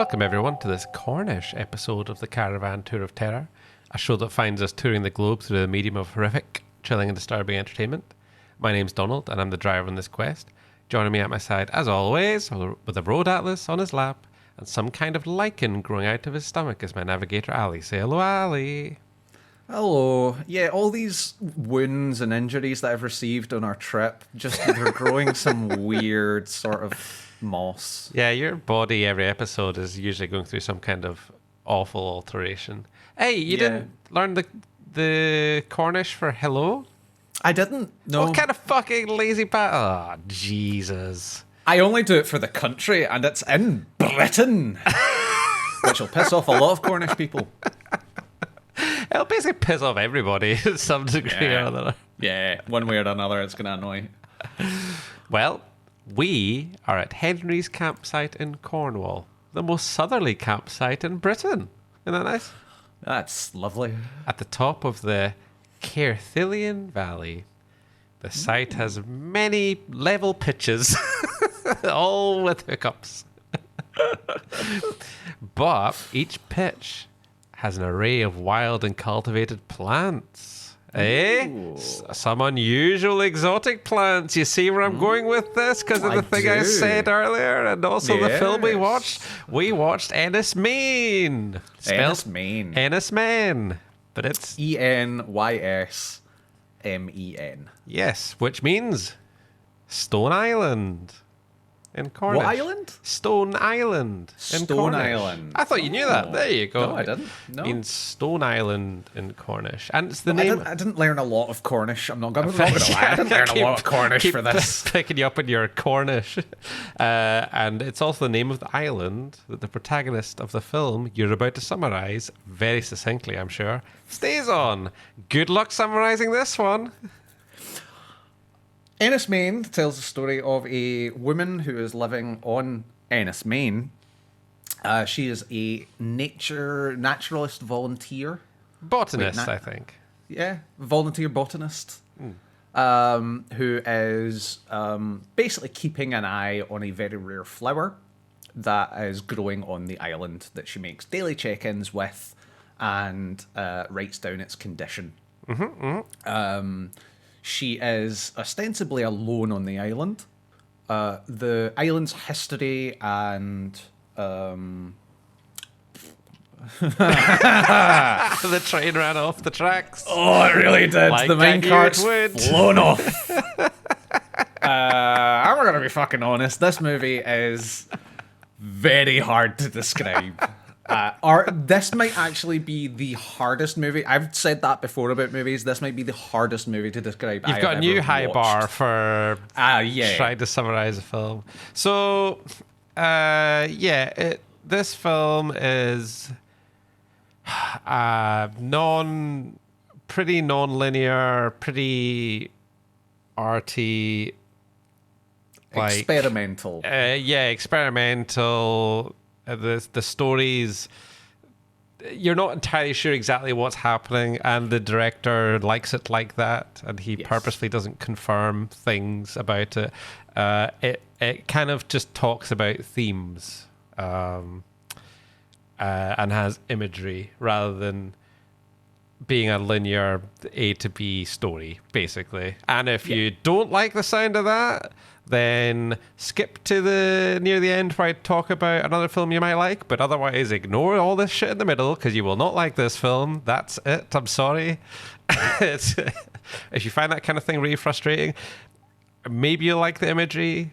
Welcome everyone to this Cornish episode of the Caravan Tour of Terror, a show that finds us touring the globe through the medium of horrific, chilling and disturbing entertainment. My name's Donald and I'm the driver on this quest. Joining me at my side, as always, with a road atlas on his lap and some kind of lichen growing out of his stomach is my navigator Ali. Say hello, Ali. Hello. Yeah, all these wounds and injuries that I've received on our trip, just they're growing some weird sort of moss. Yeah, your body every episode is usually going through some kind of awful alteration. Hey, you didn't learn the Cornish for hello? I didn't. No. What kind of fucking lazy Oh, Jesus. I only do it for the country, and it's in Britain, which will piss off a lot of Cornish people. It'll basically piss off everybody to some degree or other. Yeah, one way or another, it's going to annoy. Well, we are at Henry's campsite in Cornwall, the most southerly campsite in Britain. Isn't that nice? That's lovely. At the top of the Caerphillian Valley. The site has many level pitches, all with hiccups. But each pitch has an array of wild and cultivated plants. Some unusual exotic plants. You see where I'm going with this? Because of the thing I said earlier, and also the film we watched. We watched Enys Men. Enys Men. Enys Men. But it's ENYSMEN. Yes, which means Stone Island in Cornish. What island? Stone Island in Stone Cornish. Island. I thought you knew that. There you go. No, I didn't. No. It means Stone Island in Cornish. And it's the name... I didn't learn a lot of Cornish. I'm not going to lie. I didn't learn a lot of Cornish for this. Picking you up in your Cornish. And it's also the name of the island that the protagonist of the film you're about to summarise, very succinctly, I'm sure, stays on. Good luck summarising this one. Enys Men tells the story of a woman who is living on Enys Men. She is a naturalist volunteer. Botanist, I think. Yeah, volunteer botanist. Who is basically keeping an eye on a very rare flower that is growing on the island that she makes daily check-ins with and writes down its condition. She is ostensibly alone on the island. The island's history and... The train ran off the tracks. Oh, it really did. Like the main cart's would. flown off. I'm going to be fucking honest. This movie is very hard to describe. This might actually be the hardest movie. I've said that before about movies. This might be the hardest movie to describe. You've got a new high bar for trying to summarize a film. So, this film is pretty non-linear, pretty arty, like experimental. Experimental. The stories, you're not entirely sure exactly what's happening, and the director likes it like that, and he purposely doesn't confirm things about it. It kind of just talks about themes and has imagery rather than being a linear A to B story, basically. And if you don't like the sound of that, then skip to near the end where I talk about another film you might like, but otherwise ignore all this shit in the middle because you will not like this film. That's it. I'm sorry. If you find that kind of thing really frustrating, maybe you'll like the imagery,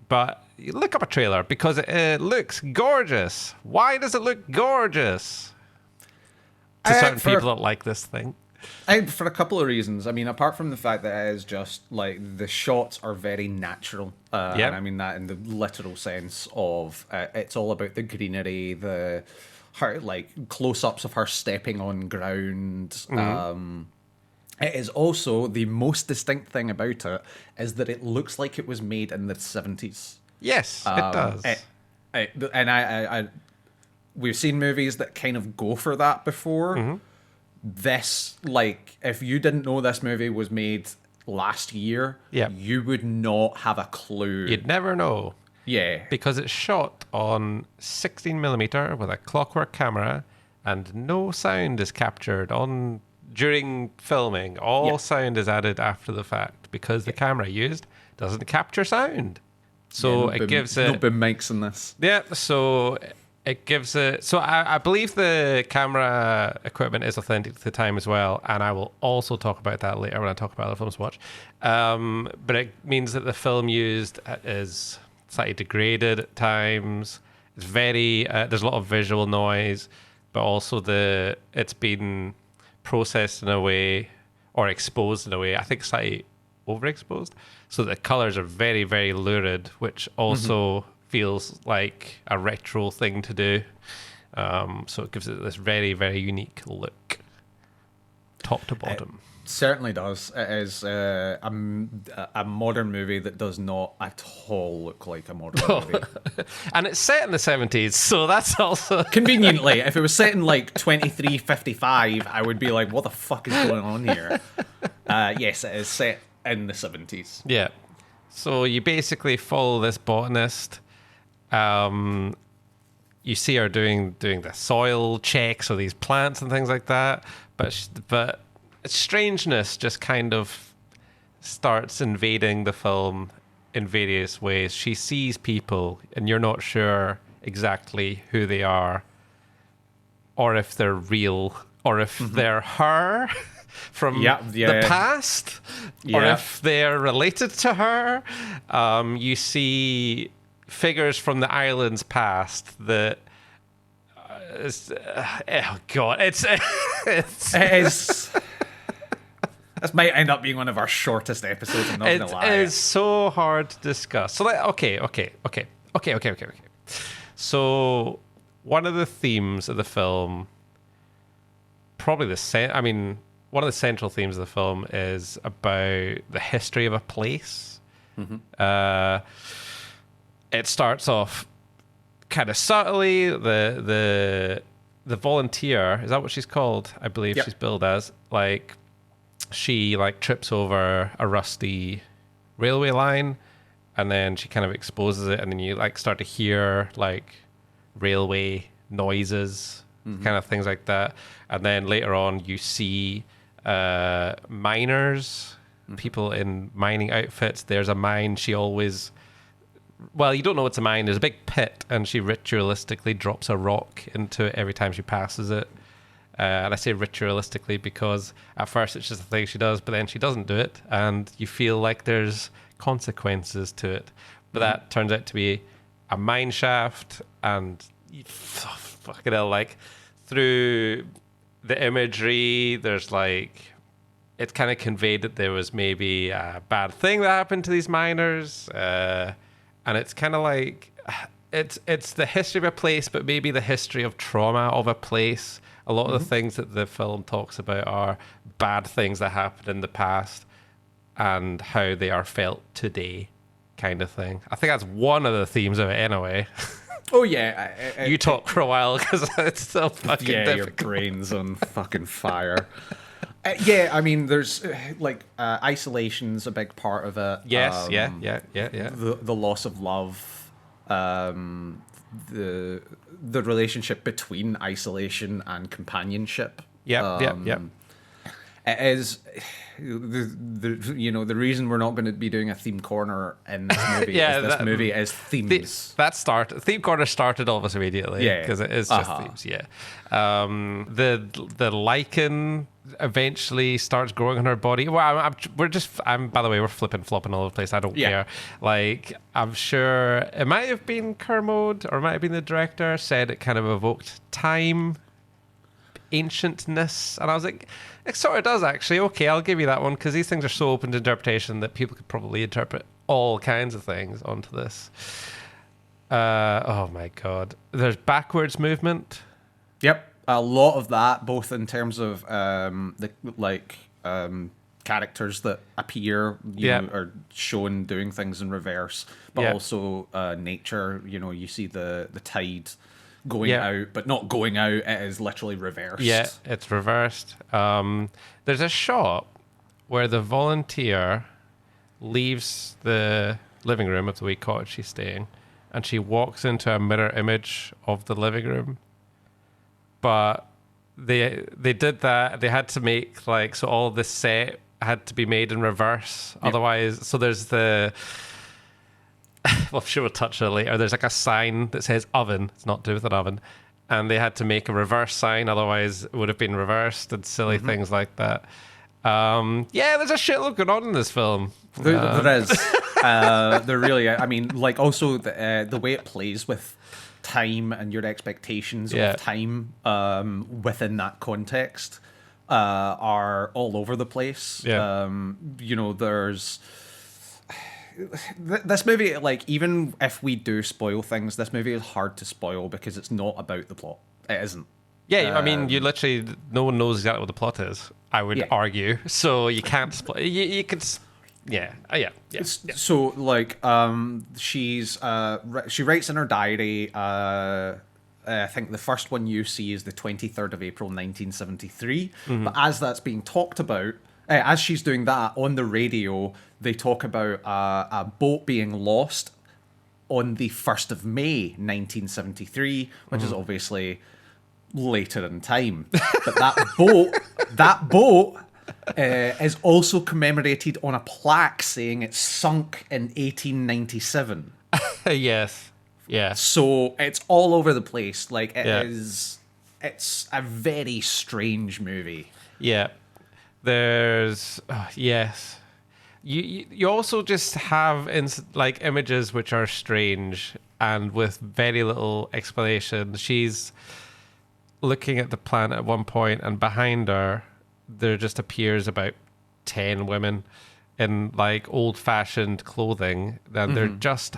but look up a trailer because it looks gorgeous. Why does it look gorgeous? To certain people that like this thing. For a couple of reasons. I mean, apart from the fact that it is just like the shots are very natural. And I mean that in the literal sense of it's all about the greenery, her like close-ups of her stepping on ground. It is also the most distinct thing about it is that it looks like it was made in the 70s. Yes, it does. We've seen movies that kind of go for that before. This, like, if you didn't know this movie was made last year, you would not have a clue. You'd never know. Yeah. Because it's shot on 16mm with a clockwork camera, and no sound is captured during filming. All sound is added after the fact because the camera used doesn't capture sound. So it gives it... No boom mics in this. Yeah, so it gives it... So I believe the camera equipment is authentic to the time as well, and I will also talk about that later when I talk about other films to watch. But it means that the film used is slightly degraded at times. It's very... there's a lot of visual noise, but also it's been processed in a way, or exposed in a way, I think slightly overexposed, so the colors are very, very lurid, which also feels like a retro thing to do. So it gives it this very, very unique look, top to bottom. It certainly does. It is a modern movie that does not at all look like a modern movie. And it's set in the 70s, so that's also... Conveniently, if it was set in like 2355, I would be like, what the fuck is going on here? Yes, it is set in the 70s. Yeah. So you basically follow this botanist. You see her doing the soil checks of these plants and things like that, but strangeness just kind of starts invading the film in various ways. She sees people, and you're not sure exactly who they are, or if they're real, or if they're her from the past, or if they're related to her. You see figures from the island's past that... oh God, it is... This might end up being one of our shortest episodes, I'm not going to lie. It is so hard to discuss. So, okay. So, one of the themes of the film, one of the central themes of the film is about the history of a place. It starts off kind of subtly. The volunteer, is that what she's called? I believe she's billed as. She trips over a rusty railway line, and then she kind of exposes it, and then you start to hear railway noises, kind of things like that. And then later on you see miners, people in mining outfits. There's a mine you don't know it's a mine. There's a big pit, and she ritualistically drops a rock into it every time she passes it. And I say ritualistically because at first it's just a thing she does, but then she doesn't do it, and you feel like there's consequences to it. But that turns out to be a mine shaft, and fucking hell, through the imagery, there's it's kind of conveyed that there was maybe a bad thing that happened to these miners, and it's kind of it's the history of a place, but maybe the history of trauma of a place. A lot of the things that the film talks about are bad things that happened in the past and how they are felt today, kind of thing. I think that's one of the themes of it anyway. Oh, yeah. You talk for a while because it's so fucking difficult. Your brain's on fucking fire. There's isolation's a big part of it. Yes, yeah. The loss of love, the relationship between isolation and companionship. Yep. It is the reason we're not going to be doing a theme corner in this movie is this movie is themes. Theme corner started almost immediately because it is just themes. The lichen eventually starts growing on her body. Well, by the way, we're flopping all over the place. I don't care. I'm sure it might have been Kermode, or it might have been the director, said it kind of evoked time, ancientness, and I was like, it sort of does actually. Okay, I'll give you that one, because these things are so open to interpretation that people could probably interpret all kinds of things onto this. Oh my God, there's backwards movement. Yep, a lot of that, both in terms of characters that appear, are shown doing things in reverse, but also nature. You see the tide going out, but not going out. It is literally reversed. Yeah, it's reversed. There's a shot where the volunteer leaves the living room of the wee cottage she's staying, and she walks into a mirror image of the living room. But they did that. They had to make like, so all the set had to be made in reverse. Yep. Otherwise, so there's the, well, I'm sure we'll touch on it later. There's like a sign that says oven. It's not to do with an oven. And they had to make a reverse sign. Otherwise, it would have been reversed and silly things like that. Yeah, there's a shitload going on in this film. There is. There really, I mean, like also the way it plays with time and your expectations of time within that context are all over the place. Yeah. You know, there's this movie, like, even if we do spoil things, this movie is hard to spoil because it's not about the plot. It isn't. Yeah, I mean, you literally, no one knows exactly what the plot is, I would argue. So you can't spoil. You could. Yeah. So, like, she writes in her diary. I think the first one you see is the 23rd of April, 1973. But as that's being talked about, as she's doing that on the radio, they talk about a boat being lost on the 1st of May, 1973, which is obviously later in time. But that boat is also commemorated on a plaque saying it sunk in 1897. Yes. Yeah. So it's all over the place. Like, it's a very strange movie. Yeah. There's yes. You also just have like images which are strange and with very little explanation. She's looking at the planet at one point, and behind her there just appears about 10 women in like old-fashioned clothing, and they're just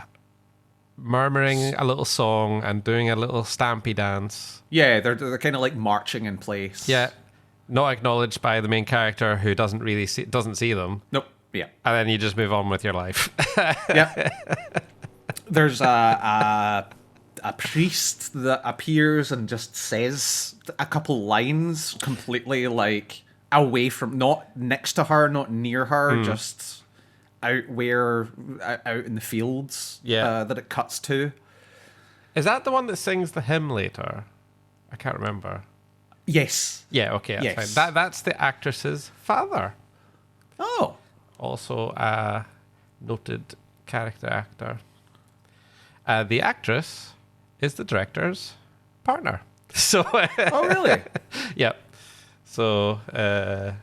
murmuring a little song and doing a little stampy dance. Yeah, they're kind of like marching in place. Yeah, not acknowledged by the main character, who doesn't see them. Nope. Yeah, and then you just move on with your life. Yeah. There's a priest that appears and just says a couple lines completely like away from, not next to her, not near her, just out in the fields. That it cuts to. Is that the one that sings the hymn later? I can't remember. Yes. Yeah. Okay. That's fine. That's the actress's father. Oh. Also a noted character actor. The actress is the director's partner. So. Oh, really? Yeah. So a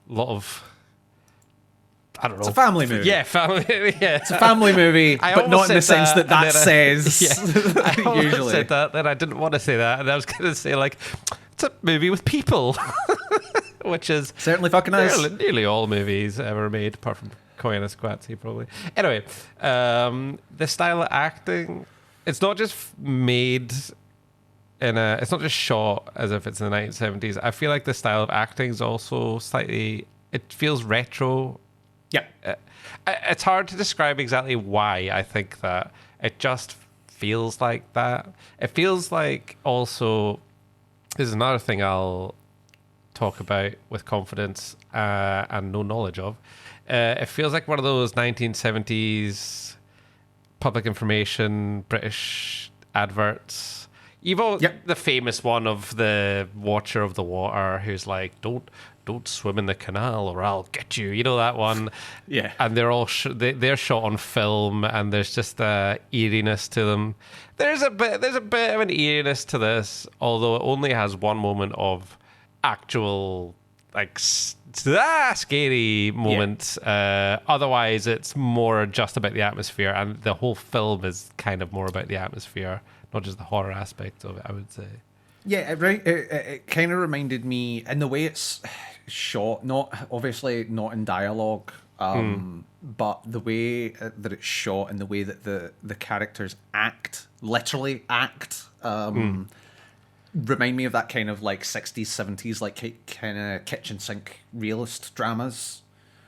lot of. I don't know. It's a family movie. Yeah, family. Yeah, it's a family movie, but not in the sense that says. Yeah, I almost usually said that. Then I didn't want to say that, and I was going to say like, it's a movie with people, which is certainly fucking nice. Nearly all movies ever made, apart from Coin and Squatsy, probably. Anyway, the style of acting, it's not just made it's not just shot as if it's in the 1970s. I feel like the style of acting is also slightly. It feels retro. Yeah. It's hard to describe exactly why I think that. It just feels like that. It feels like also, this is another thing I'll talk about with confidence and no knowledge of. It feels like one of those 1970s public information British adverts. You've the famous one of the Watcher of the Water who's like, don't swim in the canal or I'll get you. You know that one? Yeah. And they're all they're shot on film, and there's just a eeriness to them. There's a bit of an eeriness to this, although it only has one moment of actual like scary moment. Yeah. Otherwise, it's more just about the atmosphere, and the whole film is kind of more about the atmosphere, not just the horror aspect of it, I would say. Yeah, it kind of reminded me in the way it's shot, obviously not in dialogue, but the way that it's shot and the way that the characters literally act, remind me of that kind of like 60s, 70s, like kind of kitchen sink realist dramas.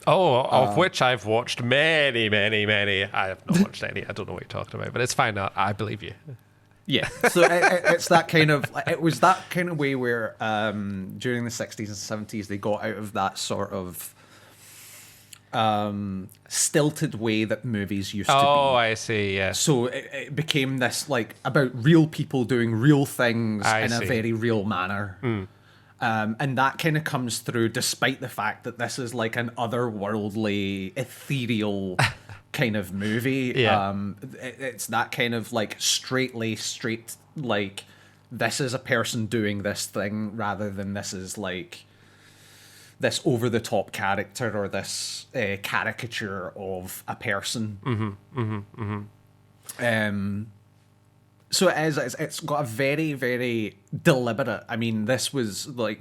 Oh, of which I've watched many, many, many. I have not watched any. I don't know what you're talking about, but it's fine. I believe you. Yeah, so it's that kind of. It was that kind of way where during the 60s and 70s they got out of that sort of stilted way that movies used to be. Oh, I see. Yeah. So it became this like about real people doing real things in a very real manner. And that kind of comes through despite the fact that this is like an otherworldly, ethereal kind of movie. Yeah. It's that kind of like straight like this is a person doing this thing rather than this is like this over-the-top character or this caricature of a person. So it's got a very, very deliberate. I mean, this was like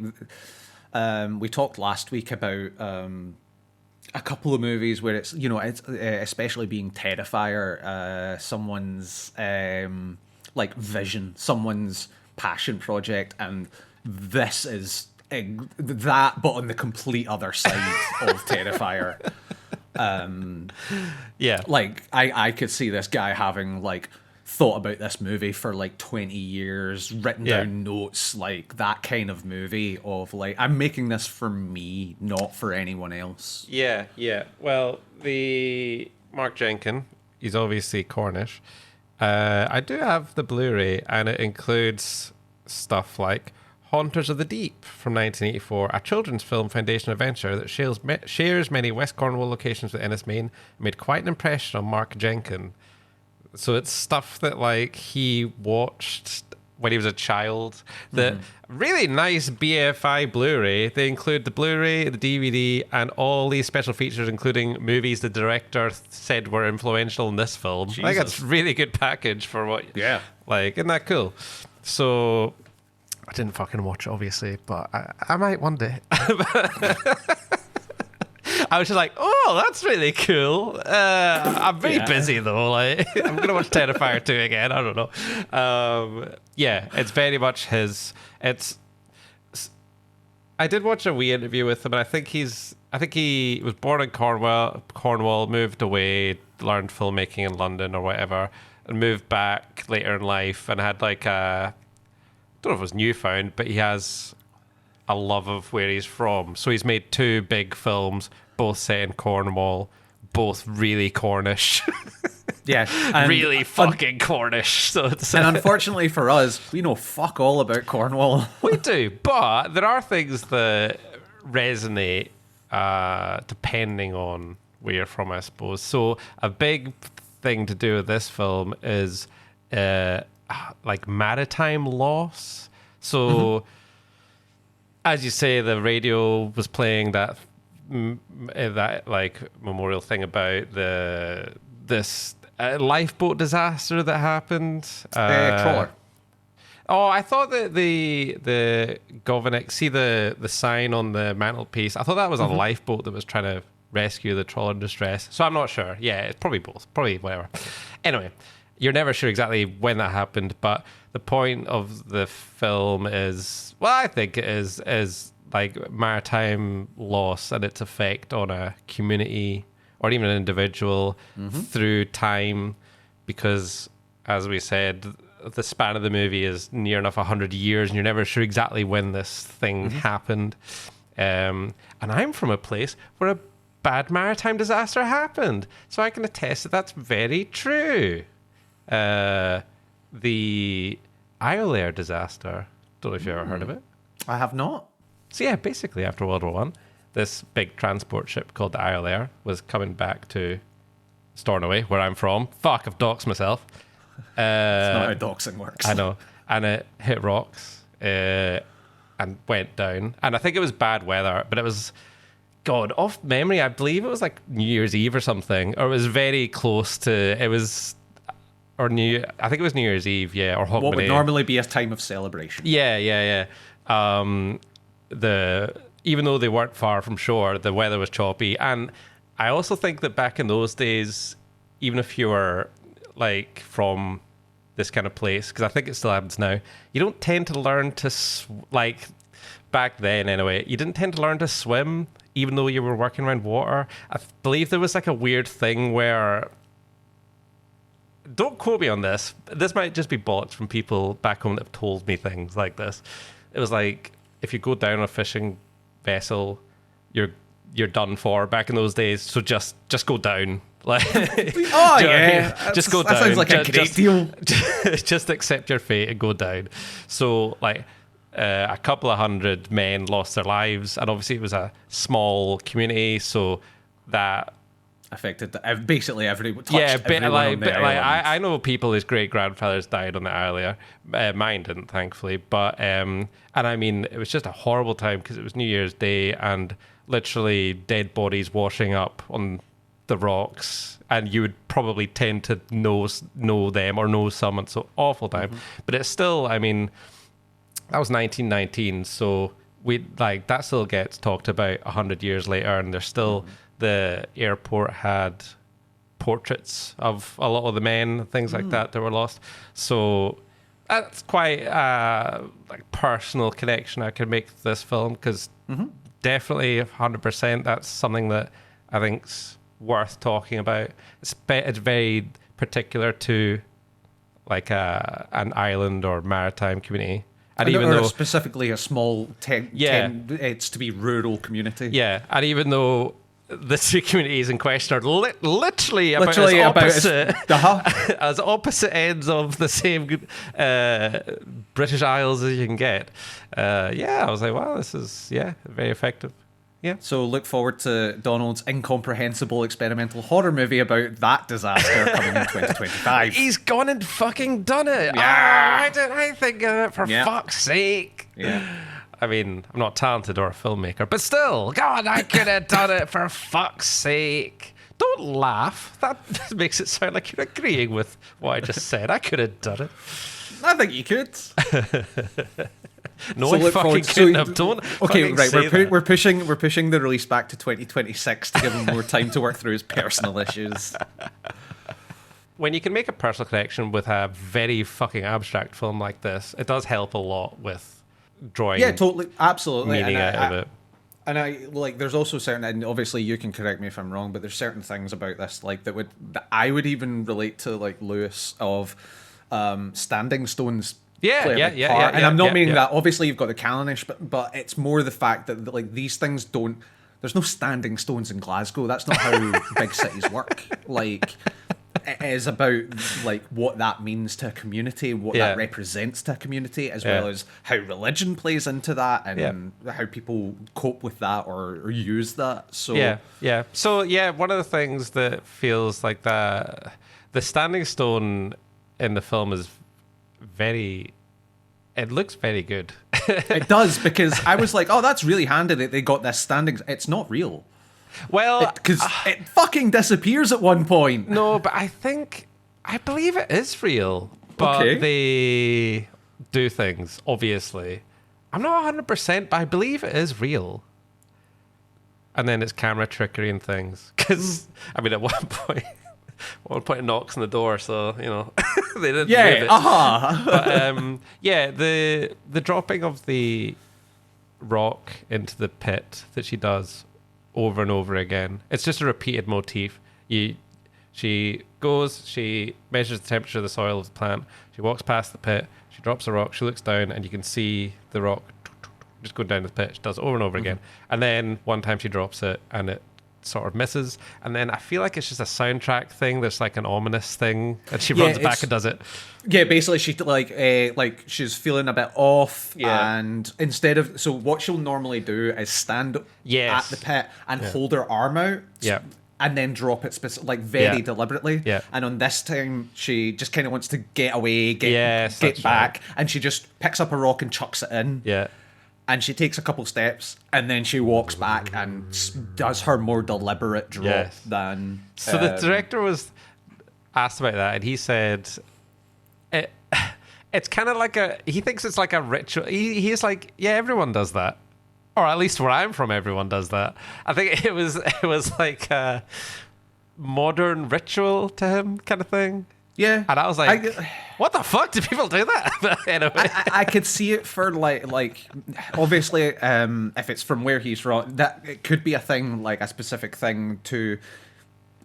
we talked last week about a couple of movies where it's it's especially being Terrifier, someone's like vision, someone's passion project, and this is that, but on the complete other side of Terrifier. Yeah, like I could see this guy having like thought about this movie for like 20 years, written down notes, like that kind of movie of like, I'm making this for me, not for anyone else. Yeah. Well, the Mark Jenkin, he's obviously Cornish. I do have the Blu-ray, and it includes stuff like Haunters of the Deep from 1984, a children's film foundation adventure that shares many West Cornwall locations with Enys Men, made quite an impression on Mark Jenkin. So it's stuff that like he watched when he was a child. The really nice BFI Blu-ray. They include the Blu-ray, the DVD, and all these special features, including movies the director said were influential in this film. Jesus. I think that's a really good package for what. Yeah. Like, isn't that cool? So I didn't fucking watch it, obviously, but I might one day. I was just like, oh, that's really cool. I'm very busy, though. Like, I'm going to watch Terrifier 2 again. I don't know. Yeah, it's very much his... I did watch a wee interview with him, and I think he was born in Cornwall, moved away, learned filmmaking in London or whatever, and moved back later in life and had like a... I don't know if it was newfound, but he has a love of where he's from. So he's made 2 big films, both set in Cornwall, both really Cornish. Yeah. Really fucking Cornish. So it's, and unfortunately for us, we know fuck all about Cornwall. We do, but there are things that resonate depending on where you're from, I suppose. So a big thing to do with this film is like maritime loss. So as you say, the radio was playing that like memorial thing about this lifeboat disaster that happened. Trawler. Oh, I thought that the Governor, see the sign on the mantelpiece, I thought that was a lifeboat that was trying to rescue the trawler in distress. So I'm not sure. Yeah, it's probably both. Probably whatever. Anyway, you're never sure exactly when that happened, but the point of the film is, well, I think it is like maritime loss and its effect on a community or even an individual through time, because as we said, the span of the movie is near enough 100 years and you're never sure exactly when this thing happened. And I'm from a place where a bad maritime disaster happened, so I can attest that that's very true. The Isle Air disaster, don't know if you ever heard of it. I have not. So yeah, basically after World War One, this big transport ship called the Isle Air was coming back to Stornoway, where I'm from. Fuck, I've doxed myself. It's not how doxing works. I know. And it hit rocks and went down. And I think it was bad weather, but it was, God, off memory, I believe it was like New Year's Eve or something, or it was very close to, it was, or I think it was New Year's Eve, yeah, or Hogmanay. What would normally be a time of celebration. Yeah. Even though they weren't far from shore, the weather was choppy. And I also think that back in those days, even if you were like from this kind of place, because I think it still happens now, you don't tend to learn to, like back then anyway, you didn't tend to learn to swim even though you were working around water. I believe there was like a weird thing where, don't quote me on this, this might just be bollocks from people back home that have told me things like this. It was like, if you go down a fishing vessel, you're you're done for back in those days. So just go down. Like, oh yeah, just go that down. Sounds like a great deal. Just accept your fate and go down. So like a couple of hundred men lost their lives, and obviously it was a small community, so that affected basically everyone. I know people whose great grandfathers died on the island. Mine didn't, thankfully, but and I mean it was just a horrible time because it was New Year's Day and literally dead bodies washing up on the rocks, and you would probably tend to know them or know someone. So awful time, but it's still, I mean, that was 1919, so we like that still gets talked about 100 years later, and there's still the airport had portraits of a lot of the men, things like that were lost. So that's quite like personal connection I could make to this film, because definitely 100% that's something that I think's worth talking about. It's very particular to like an island or maritime community, and even though specifically a small it's to be rural community. Yeah, and even though the two communities in question are literally about as opposite ends of the same British Isles as you can get. I was like, wow, this is very effective. Yeah. So look forward to Donald's incomprehensible experimental horror movie about that disaster coming in 2025. He's gone and fucking done it. Yeah. Why didn't I think of it, for fuck's sake? Yeah. I mean, I'm not talented or a filmmaker, but still, God, I could have done it, for fuck's sake. Don't laugh. That makes it sound like you're agreeing with what I just said. I could have done it. I think you could. No, I fucking couldn't have. Don't. Okay, right. We're pushing the release back to 2026 to give him more time to work through his personal issues. When you can make a personal connection with a very fucking abstract film like this, it does help a lot with drawing. Yeah, totally, absolutely. Meaning out of it. And I like. There's also certain, and obviously you can correct me if I'm wrong, but there's certain things about this like that I would even relate to, like Lewis, of standing stones. Yeah. And I'm not meaning that. Obviously, you've got the Callanish, but it's more the fact that like these things don't. There's no standing stones in Glasgow. That's not how big cities work. Like, it is about like what that means to a community, what that represents to a community, as well as how religion plays into that, and how people cope with that or use that. So So one of the things that feels like the standing stone in the film is it looks very good. It does, because I was like, oh, that's really handy that they got this standing. It's not real. Well, because it fucking disappears at one point. No, but I believe it is real. But they do things, obviously. I'm not 100%, but I believe it is real. And then it's camera trickery and things. Because, I mean, at one point it knocks on the door, so, you know, they didn't move it. But, the dropping of the rock into the pit that she does over and over again, it's just a repeated motif. She goes, she measures the temperature of the soil of the plant, she walks past the pit, she drops a rock, she looks down, and you can see the rock just going down the pit. She does it over and over again. And then one time she drops it, and it sort of misses, and then I feel like it's just a soundtrack thing. There's like an ominous thing, and she runs back and does it. Yeah, basically she like she's feeling a bit off, and instead of what she'll normally do is stand at the pit and hold her arm out, and then drop it very deliberately. And on this time, she just kind of wants to get away, get back, and she just picks up a rock and chucks it in. And she takes a couple steps, and then she walks back and does her more deliberate drop than... So the director was asked about that, and he said it's kind of like he thinks it's like a ritual. He's like, yeah, everyone does that. Or at least where I'm from, everyone does that. I think it was like a modern ritual to him kind of thing. Yeah. And I was like, what the fuck? Do people do that? But anyway. I could see it for like obviously if it's from where he's from, that it could be a thing, like a specific thing to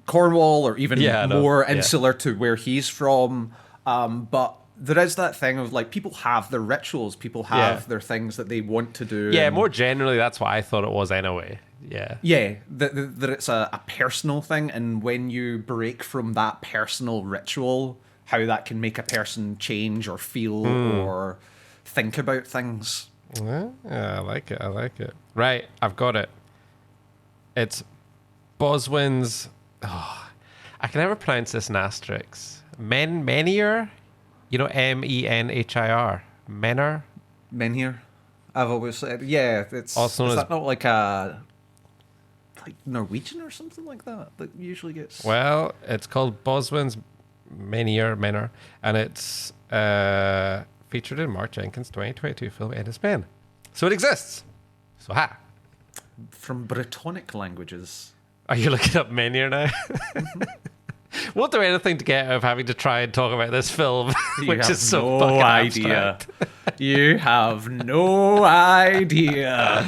Cornwall, or even more insular to where he's from. But there is that thing of like people have their rituals, people have their things that they want to do. Yeah, more generally, that's what I thought it was anyway. Yeah, that it's a personal thing, and when you break from that personal ritual, how that can make a person change or feel or think about things. Yeah, I like it. Right, I've got it. It's Boswin's... Oh, I can never pronounce this in asterisks. Menhir? You know, Menhir? Menhir? Menhir? I've always said, yeah, it's... Also known is as... that not like a... like Norwegian or something like that usually gets... Well, it's called Boswin's Menhir, and it's featured in Mark Jenkin's 2022 film Enys Men. So it exists. So ha. From Brittonic languages. Are you looking up Menhir now? We'll do anything to get out of having to try and talk about this film, which is so fucking abstract. You have no idea.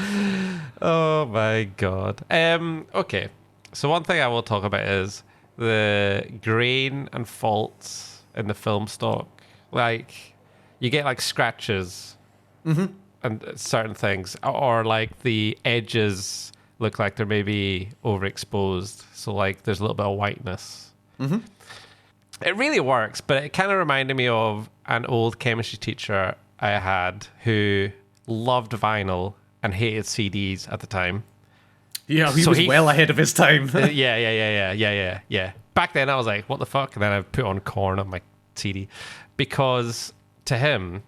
Oh my god. Okay. So one thing I will talk about is the grain and faults in the film stock. Like, you get like scratches and certain things, or like the edges look like they're maybe overexposed. So like there's a little bit of whiteness. It really works, but it kind of reminded me of an old chemistry teacher I had who loved vinyl and hated CDs at the time. Yeah, he was well ahead of his time. Yeah. Back then I was like, what the fuck? And then I put on Korn on my CD. Because to him,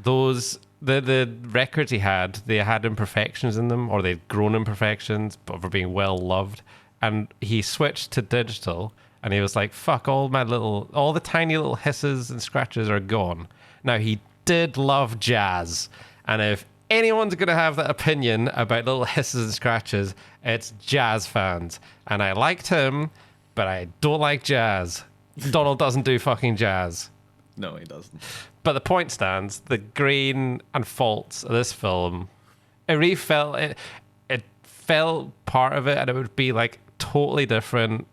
the records he had, they had imperfections in them, or they'd grown imperfections, but were being well loved. And he switched to digital, and he was like, fuck, all the tiny little hisses and scratches are gone. Now, he did love jazz. And if anyone's going to have that opinion about little hisses and scratches, it's jazz fans. And I liked him, but I don't like jazz. Donald doesn't do fucking jazz. No, he doesn't. But the point stands, the grain and faults of this film, it really felt, it felt part of it, and it would be like totally different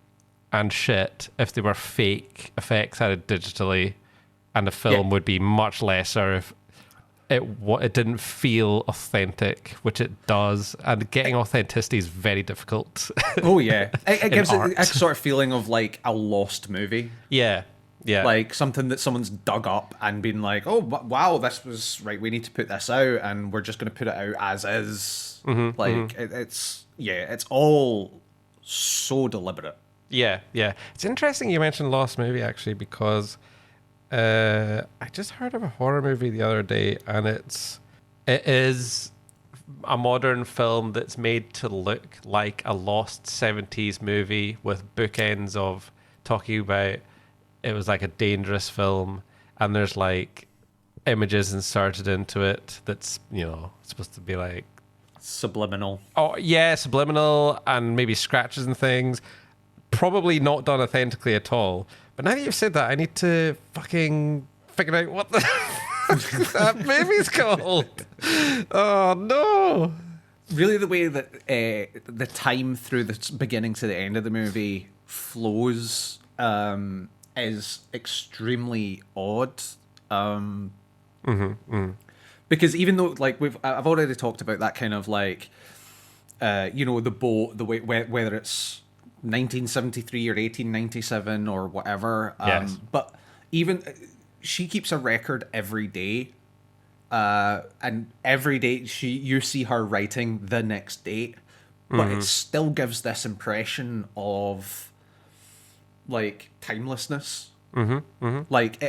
and shit if they were fake effects added digitally, and the film would be much lesser if it didn't feel authentic, which it does, and getting authenticity is very difficult. Oh yeah, it gives it a sort of feeling of like a lost movie. Yeah. Like something that someone's dug up and been like, oh wow, this was right. We need to put this out, and we're just going to put it out as is. It's all so deliberate. Yeah. It's interesting you mentioned lost movie actually, because I just heard of a horror movie the other day, and it is a modern film that's made to look like a lost 70s movie with bookends of talking about it was like a dangerous film, and there's like images inserted into it that's, you know, supposed to be like subliminal. Oh yeah, subliminal, and maybe scratches and things. Probably not done authentically at all. But now that you've said that, I need to fucking figure out what the that movie's called. Oh no! Really, the way that the time through the beginning to the end of the movie flows is extremely odd. Because even though, like, I've already talked about that kind of like, the boat, the way whether it's 1973 or 1897 or whatever. Yes. But even she keeps a record every day, and every day you see her writing the next date, but it still gives this impression of like timelessness. Like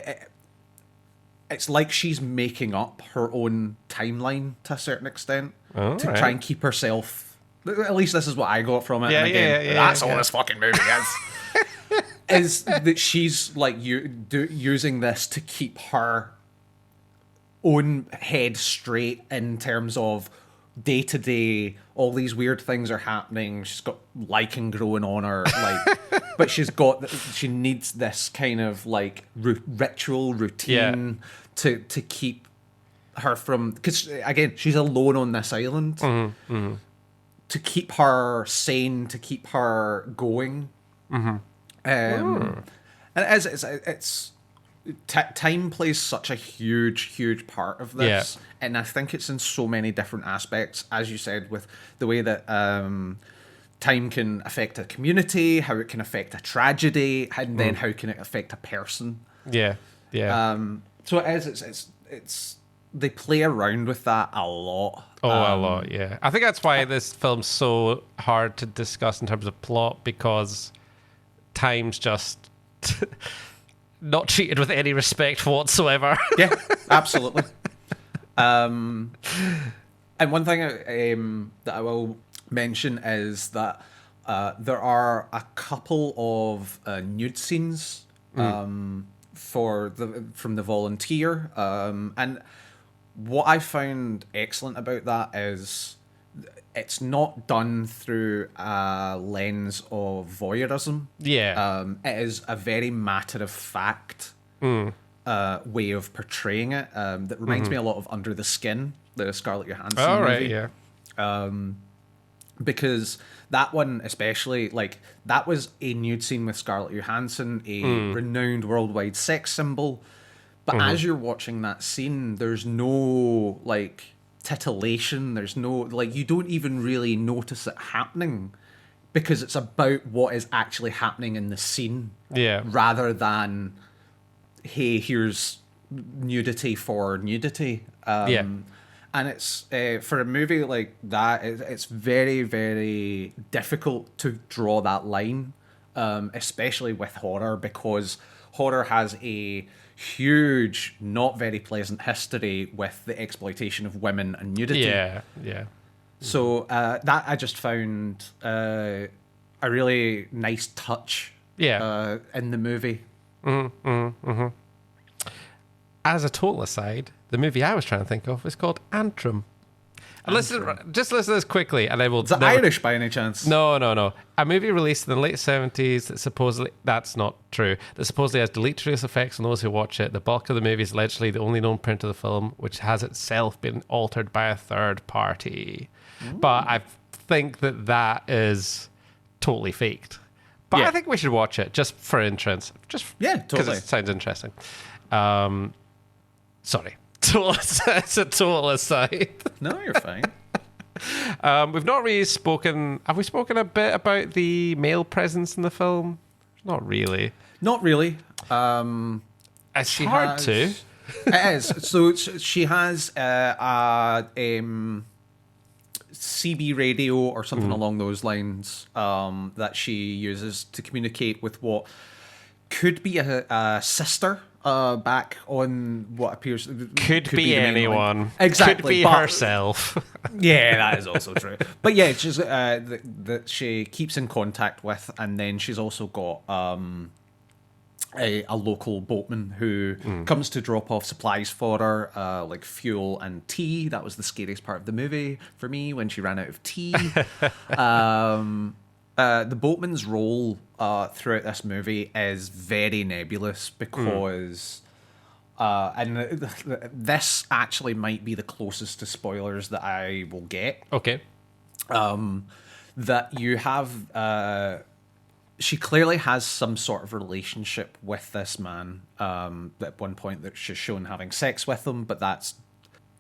it's like she's making up her own timeline to a certain extent try and keep herself. At least this is what I got from it. And again, that's all this fucking movie is. Is that she's like using this to keep her own head straight in terms of day to day. All these weird things are happening. She's got lichen growing on her, like, but she needs this kind of like ritual routine to keep her from, because again, she's alone on this island. To keep her sane, to keep her going. And it's time plays such a huge part of this, and I think it's in so many different aspects, as you said, with the way that time can affect a community, how it can affect a tragedy, and then how can it affect a person. Yeah. So it's they play around with that a lot. A lot, yeah. I think that's why this film's so hard to discuss in terms of plot, because time's just not treated with any respect whatsoever. Yeah, absolutely. And one thing that I will mention is that there are a couple of nude scenes from the volunteer, and what I found excellent about that is it's not done through a lens of voyeurism. Yeah. It is a very matter-of-fact way of portraying it that reminds me a lot of Under the Skin, the Scarlett Johansson movie. Right, yeah. Because that one especially, like, that was a nude scene with Scarlett Johansson, a renowned worldwide sex symbol. But as you're watching that scene, there's no, like, titillation. There's no, like, you don't even really notice it happening because it's about what is actually happening in the scene. Yeah. Rather than, hey, here's nudity for nudity. And it's, for a movie like that, it's very, very difficult to draw that line, especially with horror, because horror has a huge, not very pleasant history with the exploitation of women and nudity. Yeah. So that I just found a really nice touch in the movie. As a total aside, the movie I was trying to think of is called Antrim. And listen to this quickly, and I will. Is it Irish by any chance? No. A movie released in the late 70s that supposedly, that's not true, that supposedly has deleterious effects on those who watch it. The bulk of the movie is allegedly the only known print of the film, which has itself been altered by a third party. Ooh. But I think that is totally faked. But I think we should watch it just for interest. Totally. Because it sounds interesting. Sorry. It's a total aside. No, you're fine. We've not really spoken... Have we spoken a bit about the male presence in the film? Not really. Not really. It's hard to. It is. So she has a CB radio or something along those lines that she uses to communicate with what could be a sister back on what appears... Could be anyone. Exactly. Could be herself. Yeah, that is also true. But yeah, she's that she keeps in contact with, and then she's also got a local boatman who comes to drop off supplies for her, like fuel and tea. That was the scariest part of the movie for me, when she ran out of tea. The boatman's role throughout this movie is very nebulous because... and this actually might be the closest to spoilers that I will get. Okay. That you have... she clearly has some sort of relationship with this man. At one point that she's shown having sex with him, but that's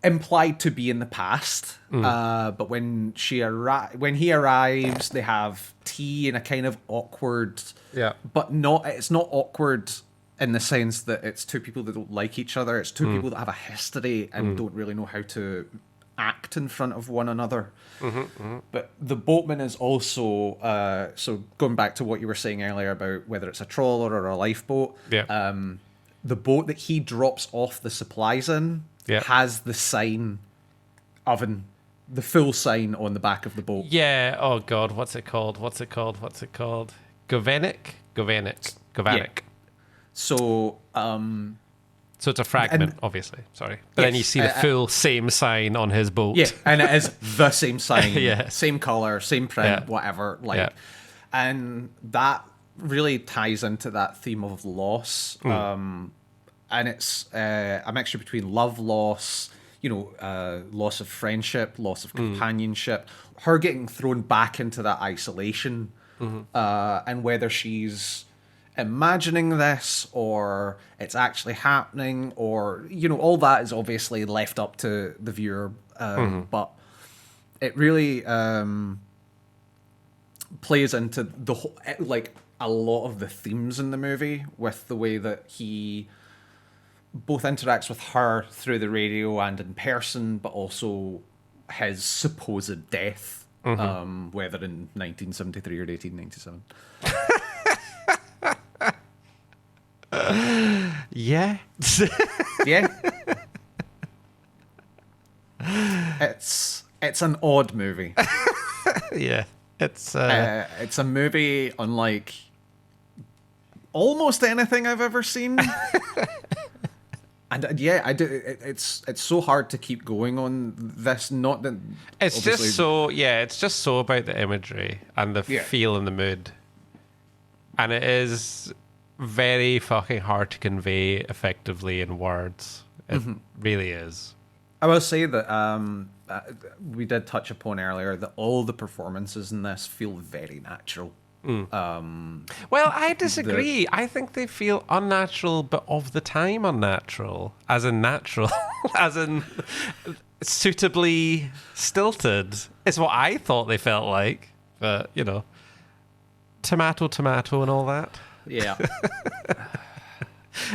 implied to be in the past. But when he arrives, they have tea in a kind of awkward... Yeah. But it's not awkward in the sense that it's two people that don't like each other. It's two people that have a history and don't really know how to act in front of one another. But the boatman is also... so going back to what you were saying earlier about whether it's a trawler or a lifeboat, the boat that he drops off the supplies in has the sign oven, the full sign on the back of the boat. Yeah. Oh God, what's it called? Govenic. Yeah. So it's a fragment, obviously. Sorry, but then you see the full same sign on his boat. Yeah, and it is the same sign, same color, same print, whatever. And that really ties into that theme of loss. And it's a mixture between love, loss, loss of friendship, loss of companionship, her getting thrown back into that isolation, and whether she's imagining this, or it's actually happening, or all that is obviously left up to the viewer. But it really plays into the whole, like, a lot of the themes in the movie, with the way that he both interacts with her through the radio and in person, but also his supposed death, whether in 1973 or 1897. Yeah. Yeah. It's an odd movie. Yeah. It's a movie unlike almost anything I've ever seen. And I do. It's so hard to keep going on this. Not that it's just so It's just so about the imagery and the feel and the mood, and it is very fucking hard to convey effectively in words. It really is. I will say that we did touch upon earlier that all the performances in this feel very natural. Well, I disagree. I think they feel unnatural, but of the time unnatural. As in natural. As in suitably stilted. It's what I thought they felt like. But, tomato and all that. Yeah.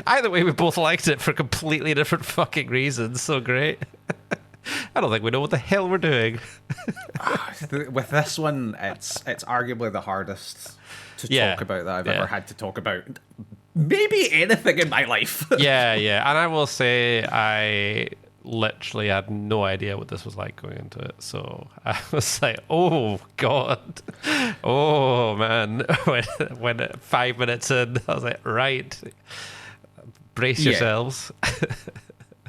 Either way, we both liked it for completely different fucking reasons. So great. I don't think we know what the hell we're doing. With this one, it's arguably the hardest to talk about that I've ever had to talk about. Maybe anything in my life. Yeah. And I will say I literally had no idea what this was like going into it. So I was like, oh, God. Oh, man. When 5 minutes in, I was like, right. Brace yourselves.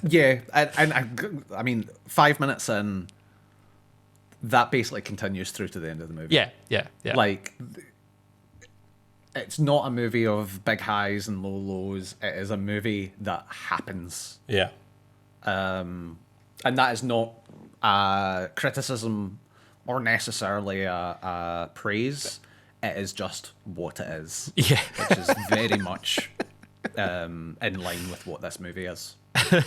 Yeah, and I mean, 5 minutes in, that basically continues through to the end of the movie. Yeah. Like, it's not a movie of big highs and low lows. It is a movie that happens. Yeah. And that is not a criticism or necessarily a praise. It is just what it is. Yeah. Which is very much in line with what this movie is. Do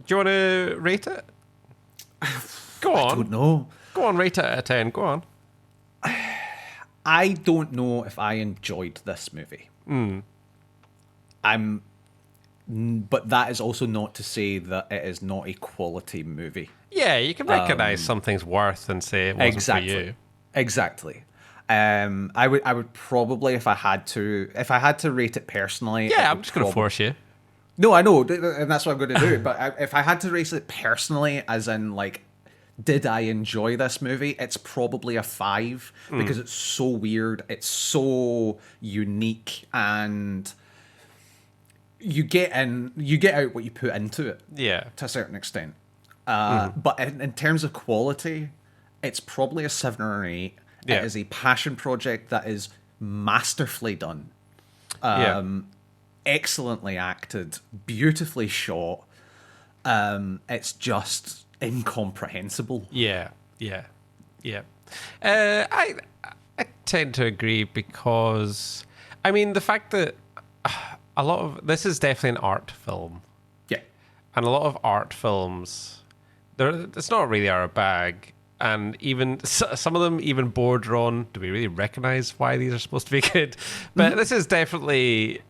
you want to rate it? Go on. I don't know. Go on, rate it out of 10. Go on. I don't know if I enjoyed this movie. But that is also not to say that it is not a quality movie. Yeah, you can recognize something's worth and say it wasn't for you. Exactly. I would probably, if I had to rate it personally. Yeah, I'm just going to force you. No, I know, and that's what I'm going to do. But if I had to rate it personally, as in, like, did I enjoy this movie? It's probably a 5 because it's so weird. It's so unique, and you get out what you put into it. Yeah, to a certain extent. But in terms of quality, it's probably a 7 or an 8. Yeah. It is a passion project that is masterfully done. Excellently acted, beautifully shot. It's just incomprehensible. Yeah. I tend to agree because, I mean, the fact that a lot of this is definitely an art film. Yeah. And a lot of art films, it's not really our bag. And even some of them even border on, do we really recognize why these are supposed to be good? But this is definitely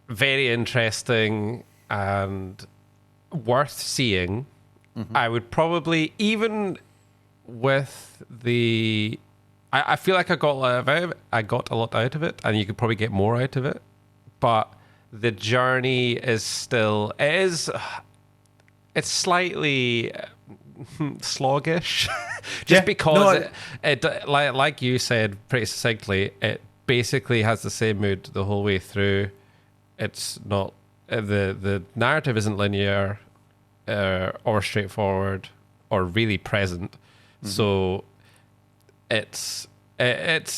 very interesting and worth seeing. I would probably, even with the, I feel like I got a lot out of it, and you could probably get more out of it. But the journey is still, it's slightly sluggish, just because it like you said pretty succinctly, it basically has the same mood the whole way through. It's not the narrative isn't linear or straightforward or really present, so it's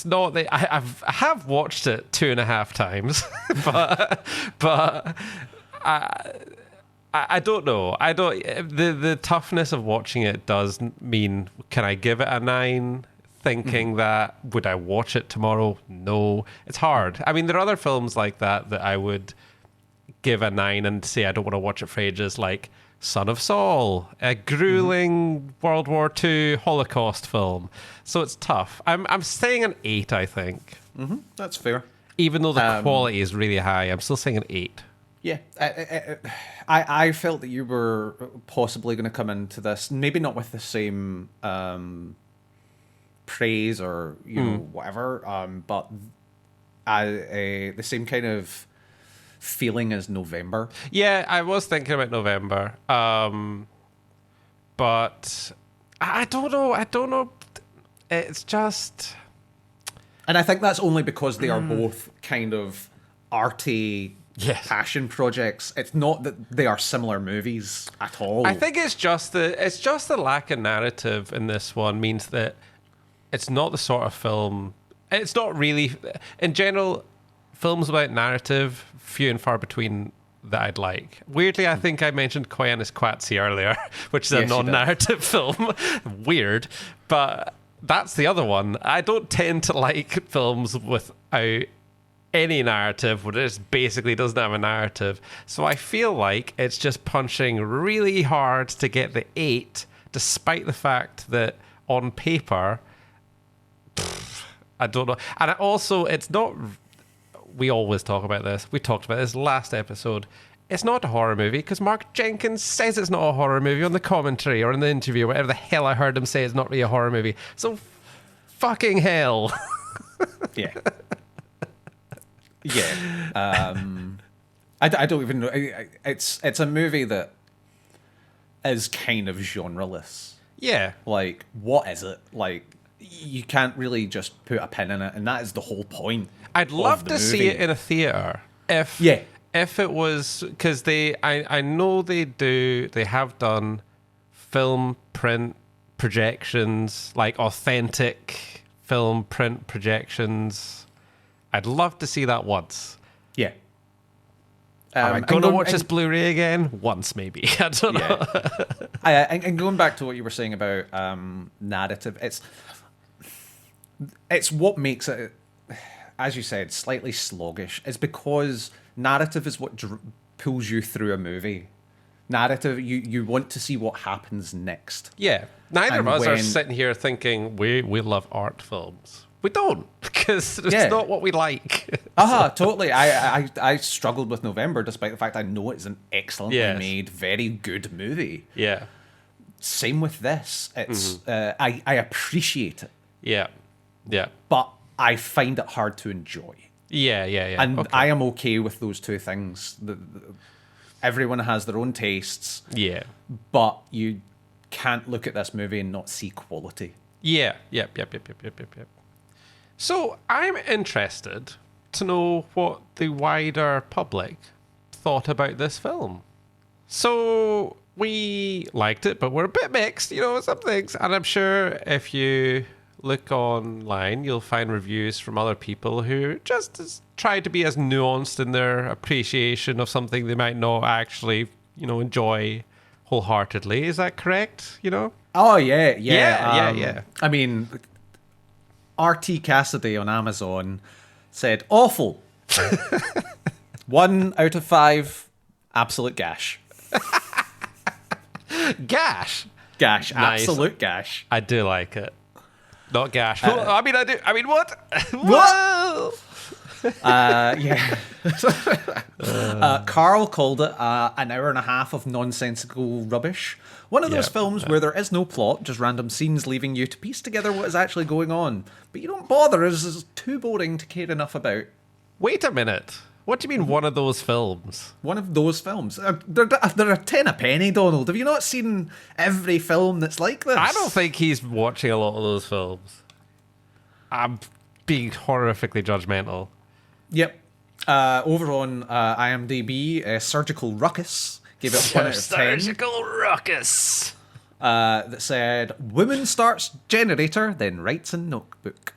not that I have watched it 2.5 times, but I don't know. I don't. The toughness of watching it does mean, can I give it a 9? Thinking that, would I watch it tomorrow? No. It's hard. I mean, there are other films like that I would give a 9 and say I don't want to watch it for ages, like Son of Saul, a grueling World War II Holocaust film. So it's tough. I'm saying an 8, I think. That's fair. Even though the quality is really high, I'm still saying an 8. Yeah, I felt that you were possibly going to come into this, maybe not with the same praise or whatever, but the same kind of feeling as November. Yeah, I was thinking about November, but I don't know. It's just, and I think that's only because they are both kind of arty. Yes. Passion projects. It's not that they are similar movies at all. I think it's just the lack of narrative in this one means that it's not the sort of film. It's not really, in general, films about narrative, few and far between that I'd like. Weirdly, I think I mentioned Koyanis Kwatsi earlier, which is a non-narrative film. Weird, but that's the other one. I don't tend to like films without any narrative, where it just basically doesn't have a narrative. So I feel like it's just punching really hard to get the 8, despite the fact that on paper, I don't know. And also, it's not, we always talk about this. We talked about this last episode. It's not a horror movie because Mark Jenkin says it's not a horror movie on the commentary or in the interview or whatever the hell I heard him say it's not really a horror movie. So fucking hell. Yeah. Yeah, I don't even know. It's a movie that is kind of genreless. Yeah, like what is it? Like you can't really just put a pin in it, and that is the whole point. I'd love to see it in a theater. If it was, because I know they have done film print projections, like authentic film print projections. I'd love to see that once. Yeah. Am I going to watch this Blu-ray again? Once, maybe. I don't know. And going back to what you were saying about narrative, it's what makes it, as you said, slightly sluggish. It's because narrative is what pulls you through a movie. Narrative, you want to see what happens next. Yeah. Neither of us are sitting here thinking we love art films. We don't, because it's not what we like. Totally. I struggled with November, despite the fact I know it's an excellently made, very good movie. Yeah. Same with this. It's I appreciate it. Yeah. Yeah. But I find it hard to enjoy. Yeah. And I am okay with those two things. Everyone has their own tastes. Yeah. But you can't look at this movie and not see quality. Yeah. Yep. So I'm interested to know what the wider public thought about this film. So we liked it, but we're a bit mixed, some things. And I'm sure if you look online, you'll find reviews from other people who just try to be as nuanced in their appreciation of something they might not actually, enjoy wholeheartedly. Is that correct? Oh, yeah. Yeah. I mean, RT Cassidy on Amazon said, awful. 1 out of 5, absolute gash. Gash? Gash, nice. Absolute gash. I do like it. Not gash. I do. I mean, what? What? Yeah. Carl called it an hour and a half of nonsensical rubbish. One of those films where there is no plot, just random scenes leaving you to piece together what is actually going on. But you don't bother, as it's too boring to care enough about. Wait a minute. What do you mean one of those films? One of those films. They're a 10 a penny, Donald. Have you not seen every film that's like this? I don't think he's watching a lot of those films. I'm being horrifically judgmental. Yep. Over on IMDb, Surgical Ruckus gave it 1 out of 10. Surgical Ruckus. That said, woman starts generator, then writes a notebook.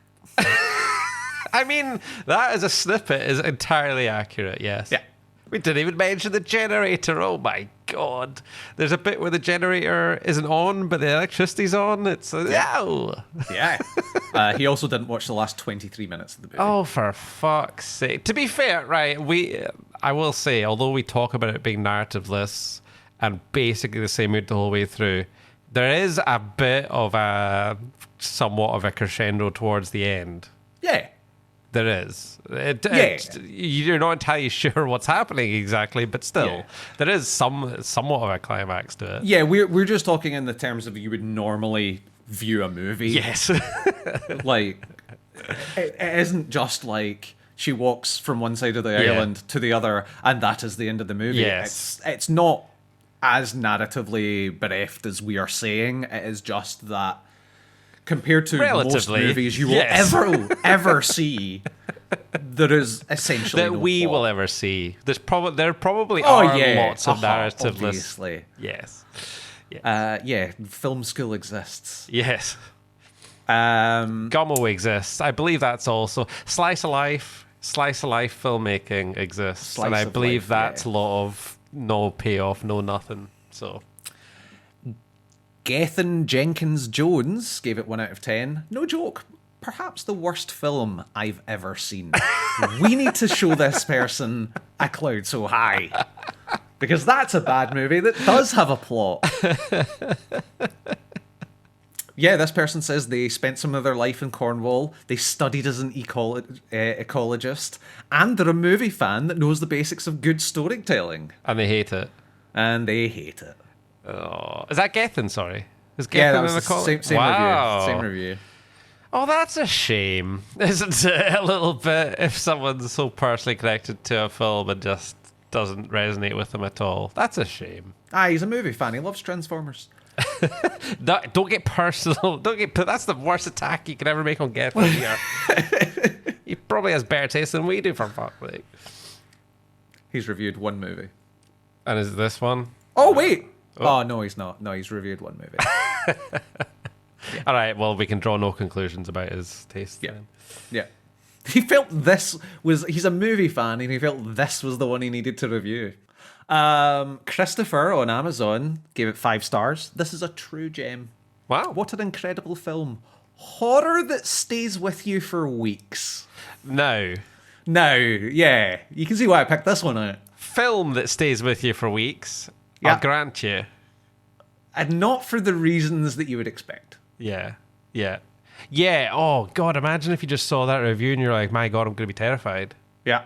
I mean, that as a snippet is entirely accurate, yes. Yeah. We didn't even mention the generator. Oh my God. There's a bit where the generator isn't on, but the electricity's on. It's Yeah. He also didn't watch the last 23 minutes of the movie. Oh, for fuck's sake. To be fair, right, I will say, although we talk about it being narrativeless and basically the same mood the whole way through, there is a bit of somewhat of a crescendo towards the end. Yeah. There is. You're not entirely sure what's happening exactly, but still, there is somewhat of a climax to it. Yeah, we're just talking in the terms of you would normally view a movie. Yes. Like, it isn't just like she walks from one side of the island to the other, and that is the end of the movie. Yes. It's not as narratively bereft as we are saying. It is just that compared to most movies you will ever see, there is essentially that no we plot. will ever see. There probably are lots of narrativeless. Obviously. Yes. Film school exists. Yes. Gummo exists. I believe that's also slice of life filmmaking exists, and I believe that's a lot of no payoff, no nothing. So. Gethin Jenkins Jones gave it 1 out of 10. No joke. Perhaps the worst film I've ever seen. We need to show this person A Cloud So High. Because that's a bad movie that does have a plot. Yeah, this person says they spent some of their life in Cornwall. They studied as an ecologist. And they're a movie fan that knows the basics of good storytelling. And they hate it. Oh, is that Gethin? Sorry, is Gethin that was in the call? Same Wow. review. Same review. Oh, that's a shame, isn't it? A little bit if someone's so personally connected to a film and just doesn't resonate with them at all. That's a shame. He's a movie fan. He loves Transformers. Don't get personal. That's the worst attack you could ever make on Gethin here. He probably has better taste than we do, for fuck's sake. He's reviewed one movie. And is it this one? Oh, wait. Oh, no, he's not. No, he's reviewed one movie. All right, well, we can draw no conclusions about his taste then. Yeah. He felt he's a movie fan, and he felt this was the one he needed to review. Christopher on Amazon gave it 5 stars. This is a true gem. Wow. What an incredible film. Horror that stays with you for weeks. No. Yeah. You can see why I picked this one out. Film that stays with you for weeks. I'll grant you. And not for the reasons that you would expect. Yeah. Oh, God, imagine if you just saw that review and you're like, my God, I'm going to be terrified. Yeah.